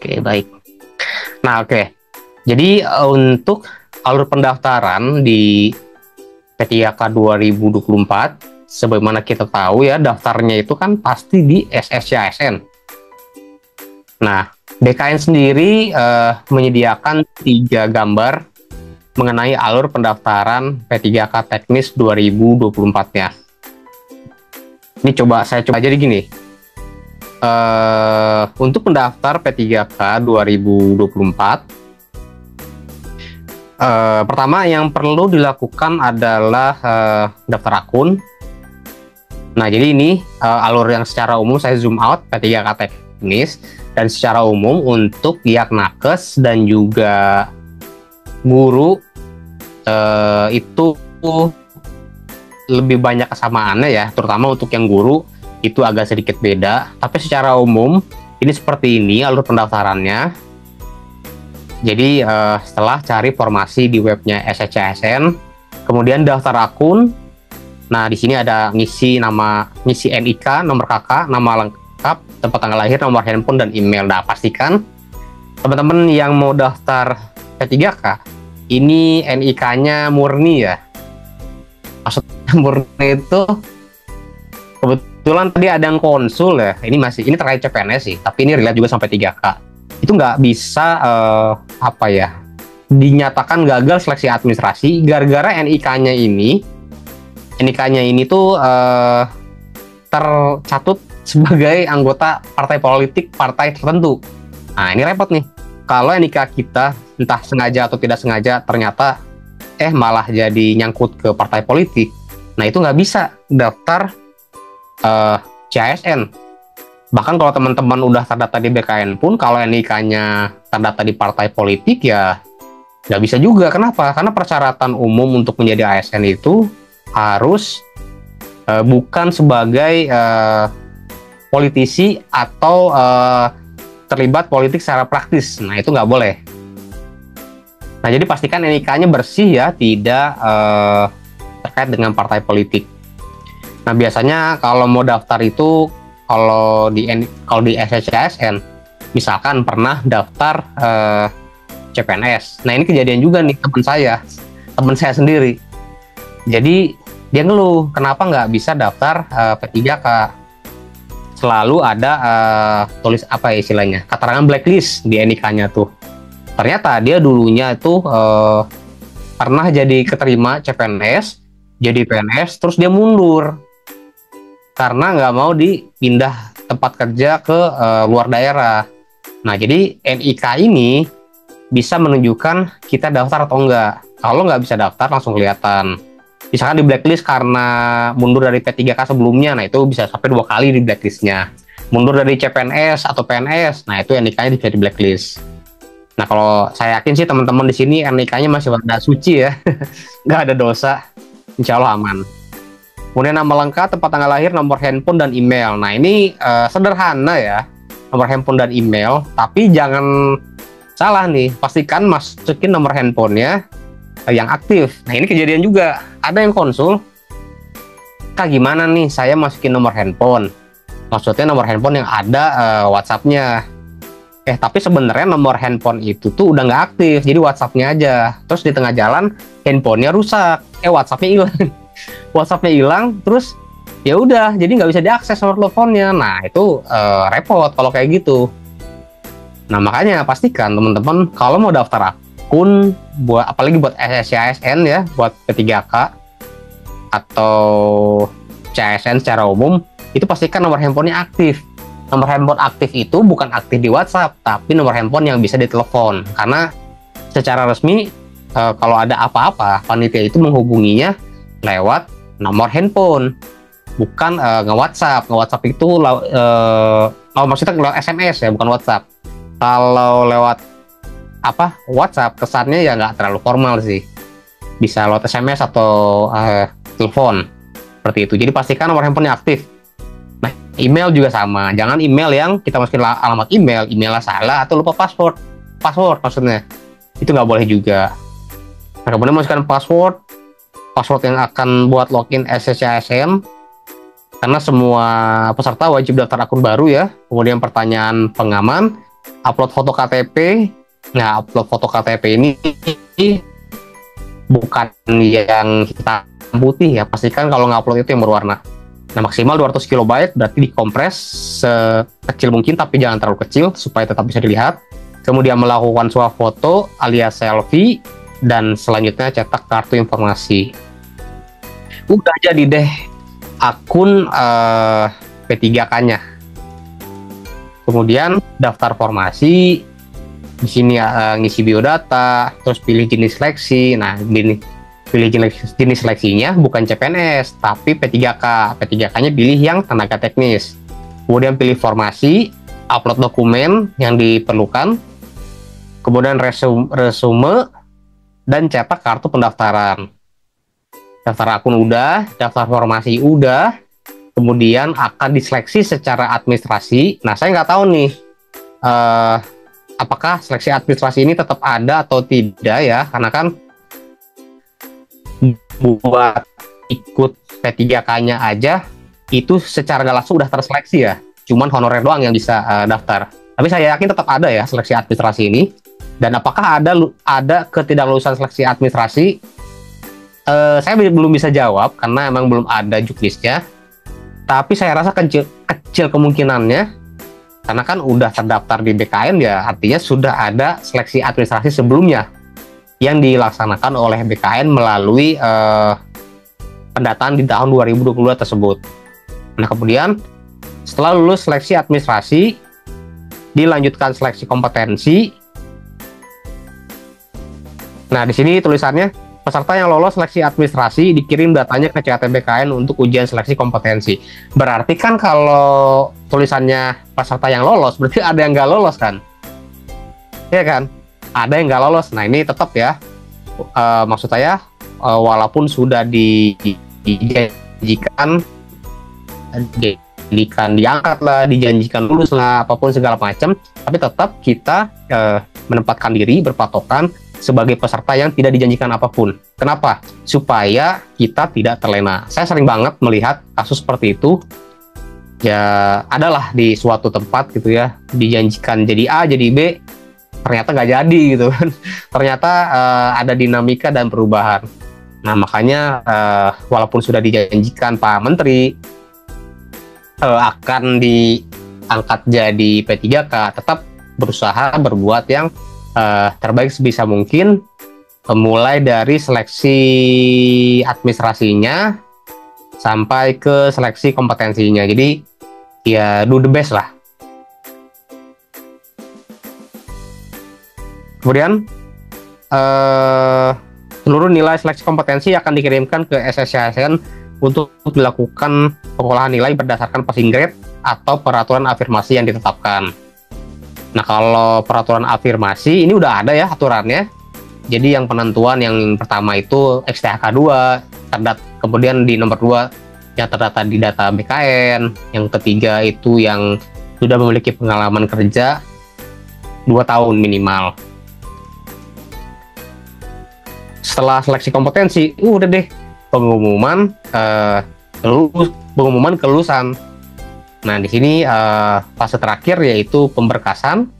Oke, baik. Nah, oke. Jadi untuk alur pendaftaran di P3K 2024, sebagaimana kita tahu ya, daftarnya itu kan pasti di SSCASN. Nah, BKN sendiri menyediakan 3 gambar mengenai alur pendaftaran P3K Teknis 2024-nya. Ini saya coba jadi gini. Untuk pendaftar P3K 2024, pertama yang perlu dilakukan adalah daftar akun. Nah, jadi ini alur yang secara umum saya zoom out P3K Teknis, dan secara umum untuk Yaknakes dan juga guru itu lebih banyak kesamaannya ya, terutama untuk yang guru itu agak sedikit beda, tapi secara umum ini seperti ini alur pendaftarannya. Jadi setelah cari formasi di webnya SSCASN, kemudian daftar akun. Nah, di sini ada ngisi nama, ngisi NIK, nomor KK, nama lengkap, tempat tanggal lahir, nomor handphone, dan email. Nah, pastikan teman-teman yang mau daftar P3K ini NIK-nya murni ya. Maksudnya murni itu kebetulan tadi ada yang konsul ya. Ini terkait CPNS sih, tapi ini relate juga sampai 3K. Itu nggak bisa dinyatakan gagal seleksi administrasi gara-gara NIK-nya ini tuh tercatut sebagai anggota partai politik partai tertentu. Nah, ini repot nih. Kalau NIK kita entah sengaja atau tidak sengaja ternyata malah jadi nyangkut ke partai politik. Nah, itu nggak bisa daftar CASN. Bahkan kalau teman-teman udah terdaftar di BKN pun, kalau NIK-nya terdaftar di partai politik ya nggak bisa juga. Kenapa? Karena persyaratan umum untuk menjadi ASN itu harus bukan sebagai politisi atau terlibat politik secara praktis. Nah, itu nggak boleh. Nah, jadi pastikan NIK-nya bersih ya, tidak terkait dengan partai politik. Nah, biasanya kalau mau daftar itu, kalau di SSCASN misalkan pernah daftar CPNS. Nah, ini kejadian juga nih teman saya sendiri. Jadi dia ngeluh kenapa nggak bisa daftar P3K. Selalu ada tulis apa ya istilahnya, keterangan blacklist di NIK-nya tuh. Ternyata dia dulunya itu pernah jadi keterima CPNS, jadi PNS, terus dia mundur karena nggak mau dipindah tempat kerja ke luar daerah. Nah, jadi NIK ini bisa menunjukkan kita daftar atau enggak. Kalau nggak bisa daftar langsung kelihatan. Misalkan di blacklist karena mundur dari P3K sebelumnya, nah itu bisa sampai 2 kali di blacklistnya. Mundur dari CPNS atau PNS, nah itu NIK-nya bisa di blacklist. Nah, kalau saya yakin sih teman-teman di sini NIK-nya masih pada suci ya, nggak ada dosa, insya Allah aman. Kemudian nama lengkap, tempat tanggal lahir, nomor handphone, dan email. Nah, ini sederhana ya, nomor handphone dan email. Tapi jangan salah nih, pastikan masukin nomor handphonenya yang aktif. Nah, ini kejadian juga. Ada yang konsul, Kak gimana nih saya masukin nomor handphone? Maksudnya nomor handphone yang ada WhatsApp-nya. Tapi sebenarnya nomor handphone itu tuh udah nggak aktif, jadi WhatsApp-nya aja. Terus di tengah jalan handphonenya rusak, WhatsApp-nya hilang. WhatsApp-nya hilang, terus ya udah, jadi nggak bisa diakses nomor teleponnya. Nah, itu repot kalau kayak gitu. Nah, makanya pastikan teman-teman kalau mau daftar akun, apalagi buat SSCASN ya, buat P3K atau CASN secara umum, itu pastikan nomor handphonenya aktif. Nomor handphone aktif itu bukan aktif di WhatsApp, tapi nomor handphone yang bisa ditelepon. Karena secara resmi kalau ada apa-apa, panitia itu menghubunginya lewat nomor handphone, bukan nge-WhatsApp. Nge-WhatsApp itu maksudnya lewat SMS ya, bukan WhatsApp. Kalau lewat WhatsApp kesannya ya nggak terlalu formal sih. Bisa lewat SMS atau telepon seperti itu. Jadi pastikan nomor handphonenya aktif. Nah, email juga sama. Jangan email yang kita masukin alamat emailnya salah atau lupa password maksudnya. Itu nggak boleh juga. Nah, kemudian masukkan password yang akan buat login SSCASN, karena semua peserta wajib daftar akun baru ya. Kemudian pertanyaan pengaman, upload foto KTP. Nah, upload foto KTP ini bukan yang hitam putih ya, pastikan kalau ngupload itu yang berwarna. Nah, maksimal 200 KB berarti dikompres sekecil mungkin, tapi jangan terlalu kecil supaya tetap bisa dilihat. Kemudian melakukan swafoto alias selfie, dan selanjutnya cetak kartu informasi. Udah jadi deh akun P3K-nya. Kemudian daftar formasi, di sini ngisi biodata, terus pilih jenis seleksi. Nah, pilih jenis seleksinya bukan CPNS, tapi P3K. P3K-nya pilih yang tenaga teknis. Kemudian pilih formasi, upload dokumen yang diperlukan, kemudian resume, dan cetak kartu pendaftaran. Daftar akun udah, daftar formasi udah, kemudian akan diseleksi secara administrasi. Nah, saya nggak tahu nih, apakah seleksi administrasi ini tetap ada atau tidak ya, karena kan buat ikut P3K-nya aja itu secara nggak langsung udah terseleksi ya, cuman honorer doang yang bisa daftar. Tapi saya yakin tetap ada ya seleksi administrasi ini. Dan apakah ada ketidaklulusan seleksi administrasi, saya belum bisa jawab karena emang belum ada juknisnya. Tapi saya rasa kecil kemungkinannya, karena kan udah terdaftar di BKN ya, artinya sudah ada seleksi administrasi sebelumnya yang dilaksanakan oleh BKN melalui pendataan di tahun 2022 tersebut. Nah, kemudian setelah lulus seleksi administrasi, dilanjutkan seleksi kompetensi. Nah, di sini tulisannya, peserta yang lolos seleksi administrasi dikirim datanya ke CAT BKN untuk ujian seleksi kompetensi. Berarti kan kalau tulisannya peserta yang lolos, berarti ada yang nggak lolos kan? Iya kan? Ada yang nggak lolos. Nah, ini tetap ya, maksud saya, walaupun sudah dijanjikan diangkat lah, dijanjikan lulus lah, apapun segala macam, tapi tetap kita menempatkan diri, berpatokan sebagai peserta yang tidak dijanjikan apapun. Kenapa? Supaya kita tidak terlena. Saya sering banget melihat kasus seperti itu. Ya, adalah di suatu tempat gitu ya, dijanjikan jadi A, jadi B, ternyata nggak jadi gitu kan. Ternyata ada dinamika dan perubahan. Nah, makanya walaupun sudah dijanjikan Pak Menteri akan diangkat jadi P3K, tetap berusaha berbuat yang terbaik sebisa mungkin, mulai dari seleksi administrasinya sampai ke seleksi kompetensinya. Jadi ya do the best lah. Kemudian seluruh nilai seleksi kompetensi akan dikirimkan ke SSCSN untuk dilakukan pengolahan nilai berdasarkan passing grade atau peraturan afirmasi yang ditetapkan. Nah, kalau peraturan afirmasi ini udah ada ya aturannya. Jadi yang penentuan yang pertama itu XTHK 2, kemudian di nomor 2 yang terdata di data BKN, yang ketiga itu yang sudah memiliki pengalaman kerja 2 tahun minimal. Setelah seleksi kompetensi, udah deh pengumuman kelulusan. Nah, di sini fase terakhir yaitu pemberkasan.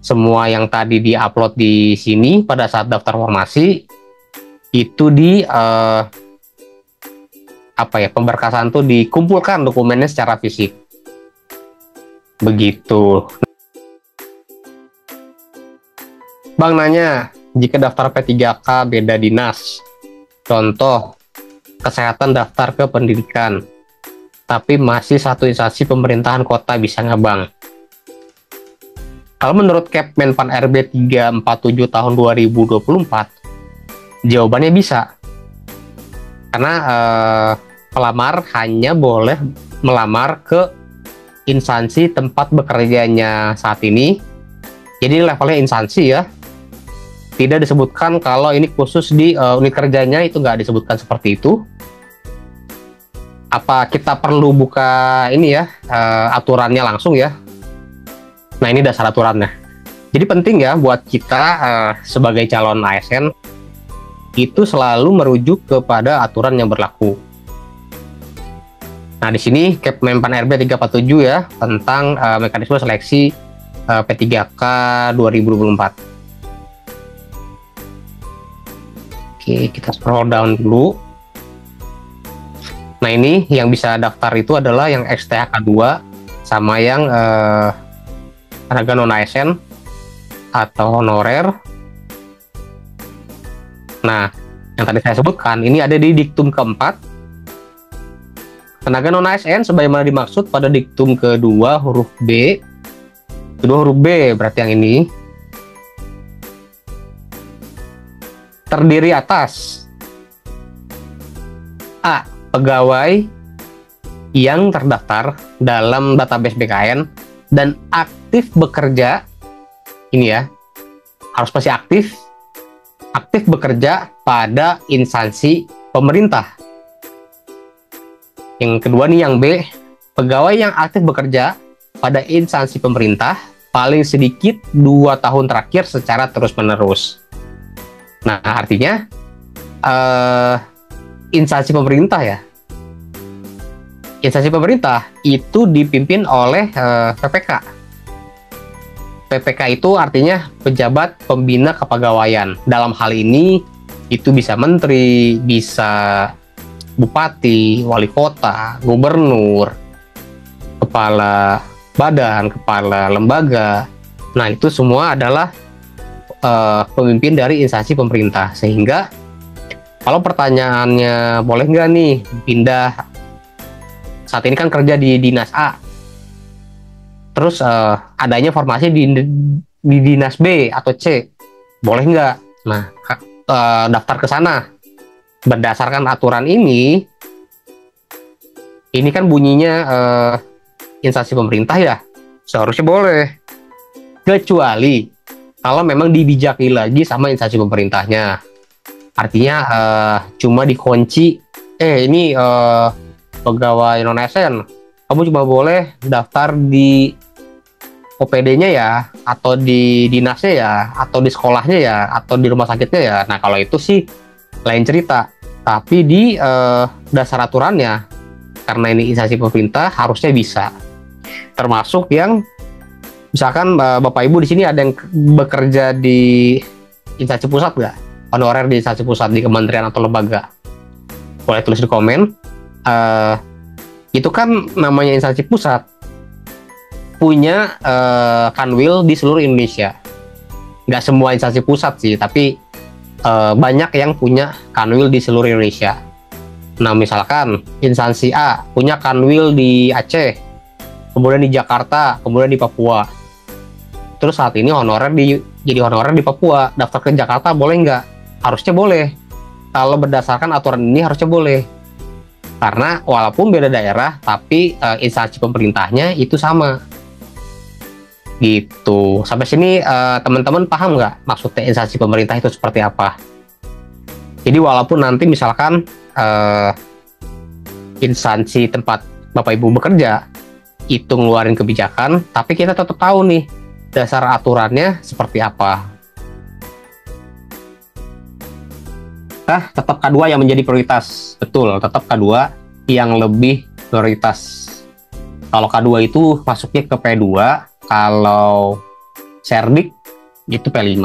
Semua yang tadi diupload di sini pada saat daftar formasi itu pemberkasan tuh dikumpulkan dokumennya secara fisik. Begitu. Bang nanya, jika daftar P3K beda dinas, contoh kesehatan daftar ke pendidikan, tapi masih satu instansi pemerintahan kota, bisa nggak Bang? Kalau menurut Kepmenpan RB 347 tahun 2024, jawabannya bisa. Karena pelamar hanya boleh melamar ke instansi tempat bekerjanya saat ini. Jadi levelnya instansi ya. Tidak disebutkan kalau ini khusus di unit kerjanya, itu nggak disebutkan seperti itu. Apa kita perlu buka ini ya, aturannya langsung ya? Nah, ini dasar aturannya. Jadi penting ya buat kita sebagai calon ASN itu selalu merujuk kepada aturan yang berlaku. Nah, di sini Kepmenpan RB 347 ya, tentang mekanisme seleksi P3K 2024. Oke, kita scroll down dulu. Nah, ini yang bisa daftar itu adalah yang STHK 2 sama yang tenaga non ASN atau honorer. Nah, yang tadi saya sebutkan ini ada di diktum keempat. Tenaga non ASN sebagaimana dimaksud pada diktum kedua huruf B. Kedua huruf B berarti yang ini terdiri atas A. Pegawai yang terdaftar dalam database BKN dan aktif bekerja, ini ya, harus masih aktif bekerja pada instansi pemerintah. Yang kedua nih yang B, pegawai yang aktif bekerja pada instansi pemerintah paling sedikit 2 tahun terakhir secara terus-menerus. Nah, artinya instansi pemerintah ya. Instansi pemerintah itu dipimpin oleh PPK. PPK itu artinya pejabat pembina kepegawaian. Dalam hal ini itu bisa menteri, bisa bupati, wali kota, gubernur, kepala badan, kepala lembaga. Nah, itu semua adalah pemimpin dari instansi pemerintah. Sehingga kalau pertanyaannya boleh nggak nih pindah, saat ini kan kerja di dinas A, terus adanya formasi di dinas B atau C, boleh nggak? Nah, daftar ke sana. Berdasarkan aturan ini kan bunyinya instansi pemerintah ya, seharusnya boleh. Kecuali kalau memang dibijaki lagi sama instansi pemerintahnya. Artinya cuma dikunci, ini pegawai non ASN, kamu cuma boleh daftar di OPD-nya ya, atau di dinasnya ya, atau di sekolahnya ya, atau di rumah sakitnya ya. Nah, kalau itu sih lain cerita. Tapi di dasar aturannya, karena ini instansi pemerintah, harusnya bisa. Termasuk yang misalkan Bapak Ibu di sini ada yang bekerja di instansi pusat nggak? Honorer di instansi pusat, di kementerian atau lembaga? Boleh tulis di komen. Itu kan namanya instansi pusat, punya kanwil di seluruh Indonesia. Nggak semua instansi pusat sih, tapi banyak yang punya kanwil di seluruh Indonesia. Nah, misalkan instansi A punya kanwil di Aceh, kemudian di Jakarta, kemudian di Papua. Terus saat ini jadi honorer di Papua, daftar ke Jakarta boleh nggak? Harusnya boleh. Kalau berdasarkan aturan ini harusnya boleh. Karena walaupun beda daerah, tapi instansi pemerintahnya itu sama. Gitu. Sampai sini teman-teman paham nggak maksudnya instansi pemerintah itu seperti apa? Jadi walaupun nanti misalkan instansi tempat Bapak Ibu bekerja itu ngeluarin kebijakan, tapi kita tetap tahu nih dasar aturannya seperti apa. Nah, tetap K2 yang menjadi prioritas. Betul, tetap K2 yang lebih prioritas. Kalau K2 itu masuknya ke P2, kalau Serdik itu P5.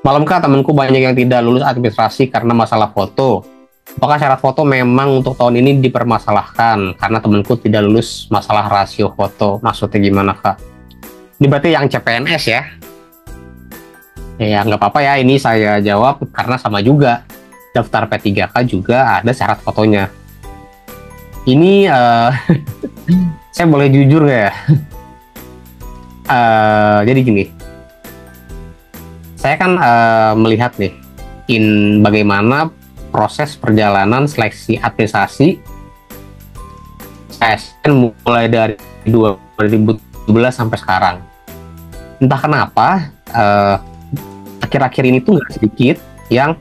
Malamkah temanku banyak yang tidak lulus administrasi karena masalah foto? Apakah syarat foto memang untuk tahun ini dipermasalahkan karena temanku tidak lulus masalah rasio foto? Maksudnya gimana, Kak? Ini berarti yang CPNS ya? Ya nggak apa-apa ya, ini saya jawab karena sama juga. Daftar P3K juga ada syarat fotonya. Ini saya boleh jujur nggak ya? Jadi gini, saya kan melihat nih bagaimana proses perjalanan seleksi administrasi ASN mulai dari 2017 sampai sekarang. Entah kenapa akhir-akhir ini tuh nggak sedikit yang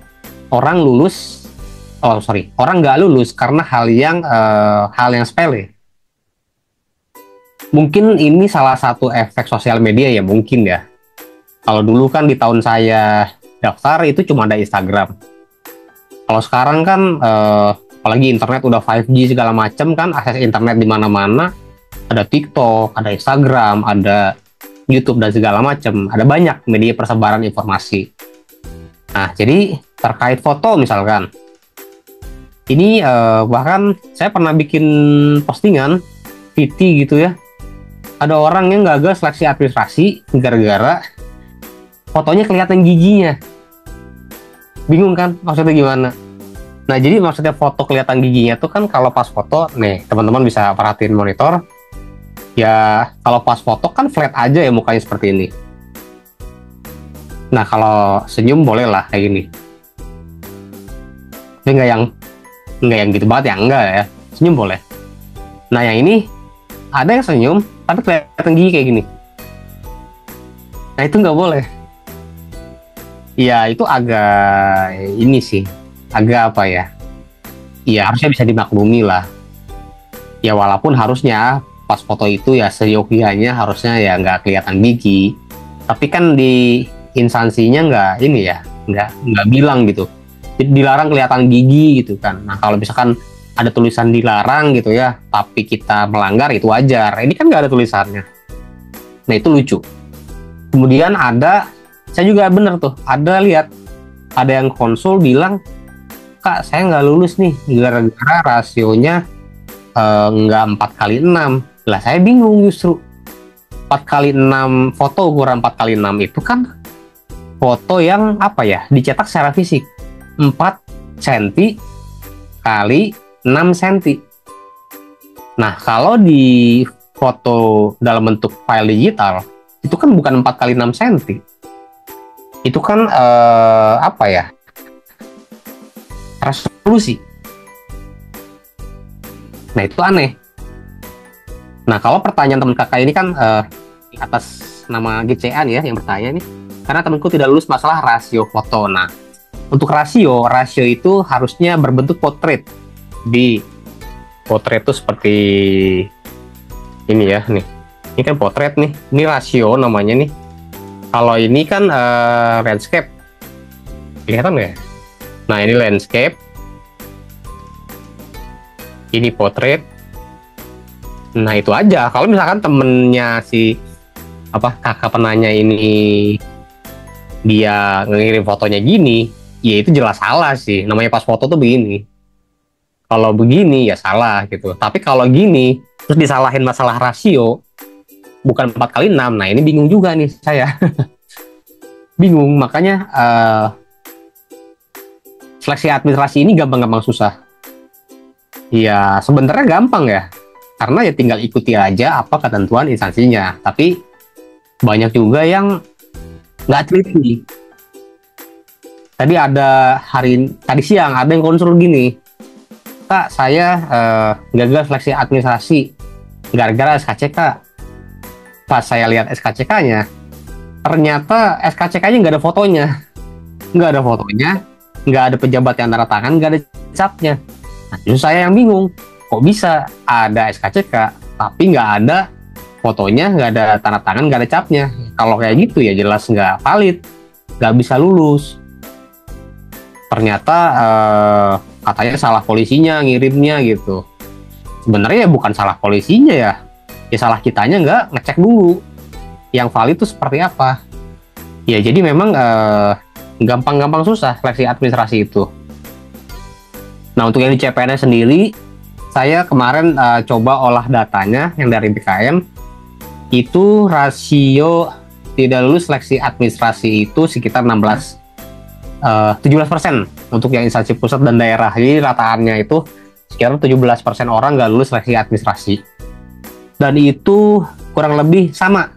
orang nggak lulus karena hal yang sepele. Mungkin ini salah satu efek sosial media ya, mungkin ya. Kalau dulu kan di tahun saya daftar itu cuma ada Instagram. Kalau sekarang kan apalagi internet udah 5G segala macam kan, akses internet di mana-mana. Ada TikTok, ada Instagram, ada YouTube dan segala macam. Ada banyak media persebaran informasi. Nah, jadi terkait foto misalkan, ini bahkan saya pernah bikin postingan VT gitu ya. Ada orang yang gagal seleksi administrasi gara-gara fotonya kelihatan giginya. Bingung kan maksudnya gimana? Nah, jadi maksudnya foto kelihatan giginya tuh kan kalau pas foto, nih teman-teman bisa perhatiin monitor. Ya, kalau pas foto kan flat aja ya mukanya seperti ini. Nah, kalau senyum boleh lah kayak gini. Tapi nggak yang gitu banget ya, enggak ya. Senyum boleh. Nah, yang ini ada yang senyum tapi kelihatan gigi kayak gini. Nah, itu nggak boleh. Ya, itu agak ini sih. Agak apa ya? Ya, harusnya bisa dimaklumi lah. Ya, walaupun harusnya pas foto itu ya seyogianya harusnya ya nggak kelihatan gigi. Tapi kan di instansinya nggak ini ya, nggak bilang gitu. Dilarang kelihatan gigi gitu kan. Nah, kalau misalkan ada tulisan dilarang gitu ya, tapi kita melanggar itu wajar. Ini kan nggak ada tulisannya. Nah, itu lucu. Kemudian saya juga bener tuh, ada yang konsul bilang, Kak, saya nggak lulus nih, gara-gara rasionya nggak 4x6. Lah, saya bingung justru. 4x6, foto ukuran 4x6 itu kan foto yang apa ya, dicetak secara fisik. 4 cm kali 6 cm. Nah, kalau di foto dalam bentuk file digital, itu kan bukan 4 kali 6 cm. Itu kan apa ya, resolusi. Nah, itu aneh. Nah, kalau pertanyaan teman kakak ini kan di atas nama GCan ya yang bertanya nih, karena temanku tidak lulus masalah rasio foto. Nah, untuk rasio itu harusnya berbentuk portrait. Di portrait itu seperti ini ya, nih. Ini kan portrait nih, ini rasio namanya nih. Kalau ini kan landscape, kelihatan nggak ya? Nah, ini landscape, ini portrait. Nah, itu aja. Kalau misalkan temennya si kakak penanya ini dia ngirim fotonya gini, ya itu jelas salah sih. Namanya pas foto tuh begini. Kalau begini ya salah gitu. Tapi kalau gini terus disalahin masalah rasio, bukan 4x6. Nah, ini bingung juga nih saya. Bingung, makanya seleksi administrasi ini gampang-gampang susah. Ya, sebenarnya gampang ya. Karena ya tinggal ikuti aja apa ketentuan instansinya. Tapi banyak juga yang nggak teliti. Tadi siang ada yang konsul gini, Kak, saya gagal seleksi administrasi gara-gara SKCK. Pas saya lihat SKCK-nya, ternyata SKCK-nya nggak ada fotonya. Nggak ada pejabat yang tanda tangan, nggak ada capnya. Nah, justru saya yang bingung, kok bisa ada SKCK, tapi nggak ada fotonya, nggak ada tanda tangan, nggak ada capnya. Kalau kayak gitu ya jelas nggak valid, nggak bisa lulus. Ternyata katanya salah polisinya ngirimnya gitu. Sebenarnya ya bukan salah polisinya ya salah kitanya nggak ngecek dulu yang valid itu seperti apa. Ya, jadi memang gampang-gampang susah seleksi administrasi itu. Nah, untuk yang di CPNS sendiri, saya kemarin coba olah datanya yang dari BKN, itu rasio tidak lulus seleksi administrasi itu sekitar 17% untuk yang instansi pusat dan daerah. Jadi rataannya itu sekitar 17% orang nggak lulus seleksi administrasi. Dan itu kurang lebih sama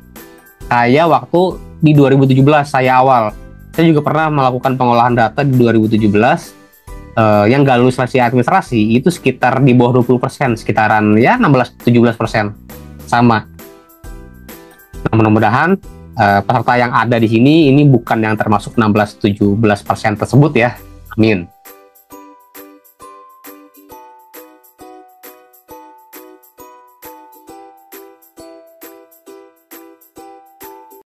kayak waktu di 2017 saya awal. Saya juga pernah melakukan pengolahan data di 2017. Yang nggak lulus seleksi administrasi itu sekitar di bawah 20%, sekitaran ya 16-17%. Sama. Nah, mudah-mudahan peserta yang ada di sini ini bukan yang termasuk 16-17% tersebut ya. Amin.